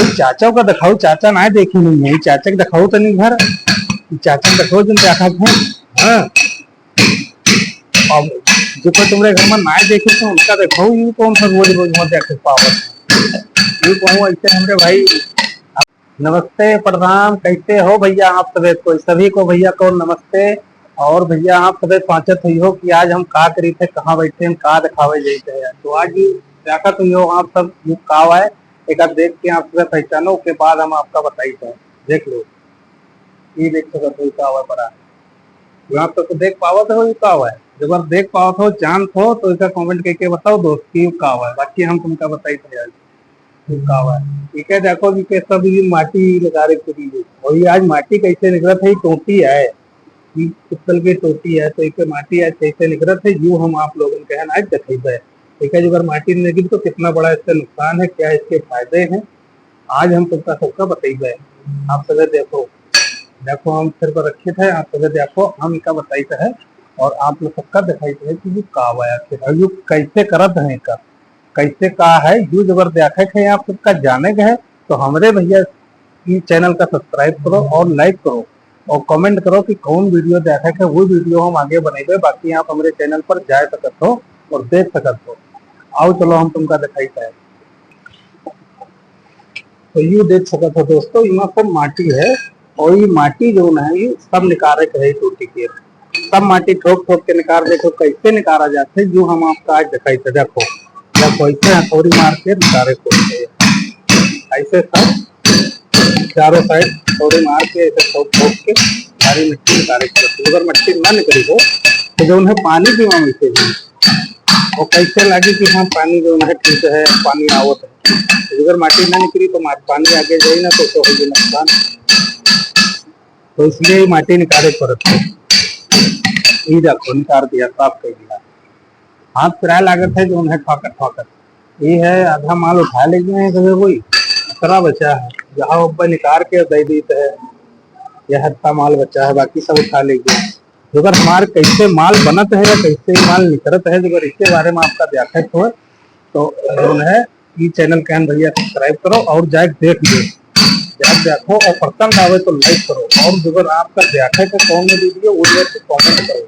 चाचा का दिखाओ, चाचा ना देखी नहीं है, चाचा के दिखाओ तो नहीं घर, चाचा देखो जो देखा है। हाँ अब जो तुम्हारे घर में ना देखे तो उनका देखो, यू कौन सा रोज रोज में देखे पावर यू कहूँ ऐसे हमरे भाई। नमस्ते प्रणाम, कैसे हो भैया आप सभी को, सभी को भैया को नमस्ते। और भैया आप सभी पहुंचत हुई हो कि आज हम का करी थे, कहाँ बैठे हम का दिखावे जाते हैं, तो आज देखा तो हो आप सब का है एक देख के आप सब पहचानो के बाद हम आपका बताई थे। देख लो ये देख सकते हो का बड़ा आप तो देख पावत हो का है, जब आप देख पावत हो जान हो तो इसका कमेंट करके बताओ दोस्त की का है, बाकी हम तुमका बताई थे आज का है। ठीक है देखो कि कैसा भी माटी लगा रही और ये आज माटी कैसे निकला था, टोटी है पित्तल की टोटी है, तो इसे माटी आज कैसे निकला थे यू हम आप लोगों के आज दिखेगा। ठीक है, अगर माटी निकली तो कितना बड़ा इसका नुकसान है, क्या इसके फायदे हैं, आज हम तुमका सबका बताइए। आप सभी देखो देखो हम सिर पर रखे थे, आप सभी देखो हम इनका बताइए है और आप लोग सबका दिखाई है कि ये का है, यू कैसे करत है, का कैसे का है यू जबर देखे है आप सबका जाने के है। तो हमारे भैया इस चैनल का सब्सक्राइब करो और लाइक करो और कमेंट करो कि कौन वीडियो देखे है, वो वीडियो हम आगे बनेंगे। बाकी आप हमारे चैनल पर जा सकते हो और देख सकते हो। आओ चलो हम तुमका दिखाई है, तो यू देख सकते हो दोस्तों, यहाँ पर माटी है और ये माटी जो है ये सब निकाले है टोटी के, सब माटी ठोक ठोक के निकाल, देखो कैसे निकाला जाते जो हम आपका आज दिखाई थे। देखो देखो ऐसे हथौड़ी मार के निकाले ऐसे सब चारों साइड हथौड़ी मार के ऐसे ठोक ठोक के सारी मिट्टी निकाले। अगर मिट्टी ना निकली हो तो जो उन्हें पानी पीवा मिलते हैं और कैसे लगे कि हाँ पानी जो है ठीक है, पानी आवत है। अगर माटी ना निकली तो पानी आगे जाए ना तो होगी नुकसान, तो इसलिए माटी निकाले पड़ते। ये देखो निकाल दिया, साफ कर दिया, हाथ फिरा लागत है जो उन्हें ठोकर ठोकर ये है, आधा माल उठा ले गए कभी कोई इतना बचा है, जहाँ ऊपर निकाल के दे देते है यह हत्ता माल बचा है, बाकी सब उठा ले गए। अगर हमारे कैसे माल बनत है या कैसे माल निकलत है, अगर इसके बारे में आपका देखा तो जो है ये चैनल कैन भैया सब्सक्राइब करो और जाए देख लो, जाए देखो और पसंद आवे तो लाइक करो, और अगर आपका देखा तो कौन में वीडियो वो कॉमेंट करो,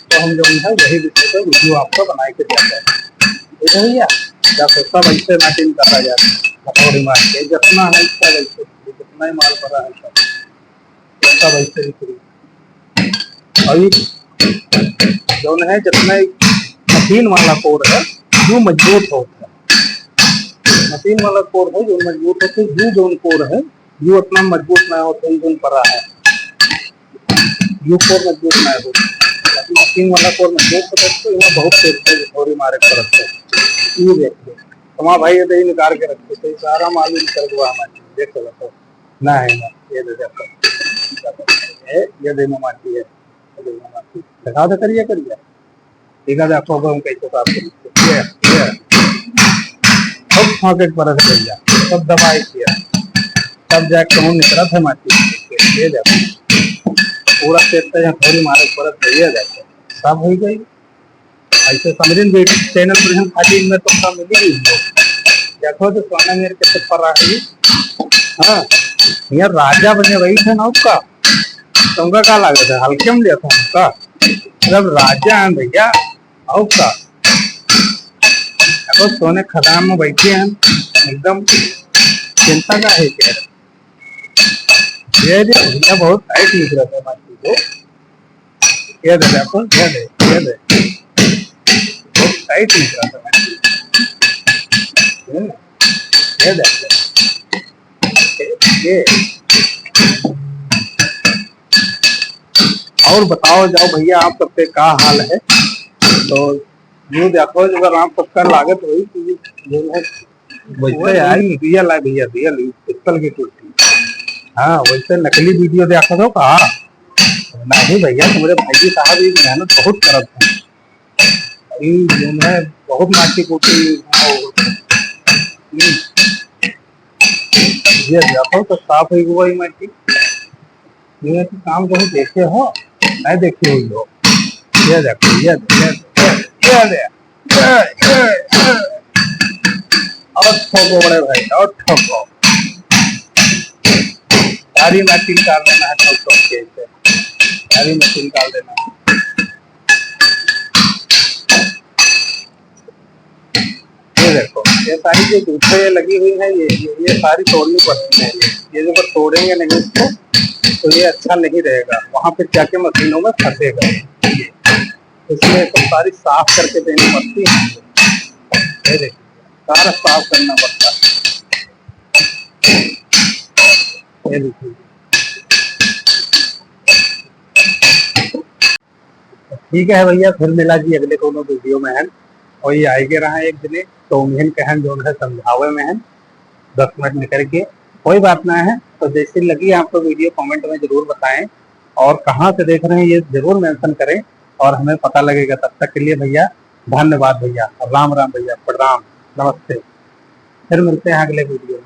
तो हम जो है वही विषय पर वीडियो आपको बना के देते हैं। ठीक है भैया, देखो सब ऐसे माटी निकाला जाता है हथौड़ी मार के, जितना है सब ऐसे, जितना ही माल भरा है सब ऐसे निकली। और जो है जितना मशीन वाला कोर है जो मजबूत होता है, मशीन वाला कोर है जो मजबूत होता है, यू जो कोर है यू उतना मजबूत ना होता है, जो पड़ा है यू कोर मजबूत ना हो, मशीन वाला कोर मजबूत होता है, तो यहाँ बहुत तेज थोड़ी मारे करते हैं। ये देखिए तुम्हारा भाई ये निकाल के रखते तो सारा मालूम कर हुआ हमारे, देख सकते ना है ना, ये देखो ये देखो माटी है, दिखा दे करिए करिए। ठीक है देखो हम कैसे साफ करिए, सब पॉकेट पर भैया सब दबाई किया तब जाके हम निकला था माटी, ये देखो पूरा खेत थोड़ी मारे परत भैया देखो सब हो गई। ऐसे समझिन चैनल पर हम खाली में तो सब मिली गई देखो, तो सोना मेरे कैसे पर रहा है। हाँ यार राजा बने वही थे ना उसका, तुमका क्या लागत है हल्के में लिया था उनका, जब राजा हैं भैया का देखो सोने खदान में बैठे हैं एकदम, चिंता का है क्या, ये भैया बहुत टाइट लिख रहा था माटी को, ये दे देखो ये दे बहुत टाइट लिख रहा था माटी, ये देखो ये और बताओ जाओ भैया आप सबके क्या हाल है। तो ये देखो अगर आप सबका लागत हुई वैसे यार दिया ला भैया दिया ली पिस्तल की टूटी, हाँ वैसे नकली वीडियो देखा दो कहा नहीं भैया, तुम्हारे भाई साहब ये मेहनत बहुत करते हैं, मैं बहुत माटी कूटी ये देखो तो साफ हुई हुआ माटी, ये काम कहीं देखे हो नहीं देखे हुई हो, ये देखो ये और ठोको बड़े भाई और ठोको सारी माटी निकाल देना है, ठोक ठोक के इसे सारी माटी निकाल देना है। ये देखो, ये सारी जो धूपे लगी हुई है, ये सारी तोड़नी पड़ती है। ये जब तोड़ेंगे नहीं इसको तो ये अच्छा नहीं रहेगा, वहां पे जाके मशीनों में फंसेगा। इसलिए तो सारी साफ करके देनी पड़ती है। ये देखिए, सारा साफ करना पड़ता है। ये देखिए, ठीक है भैया, फिर मिला जी अगले कोनो वीडियो में है। और ये आगे रहा एक दिन तो उन्हें कहन जो है समझावे में है 10 मिनट निकल के, कोई बात ना है। तो जैसी लगी आपको वीडियो कमेंट में जरूर बताएं, और कहाँ से देख रहे हैं ये जरूर मेंशन करें, और हमें पता लगेगा। तब तक के लिए भैया धन्यवाद भैया, राम राम भैया, प्रणाम, नमस्ते। फिर मिलते हैं अगले वीडियो में।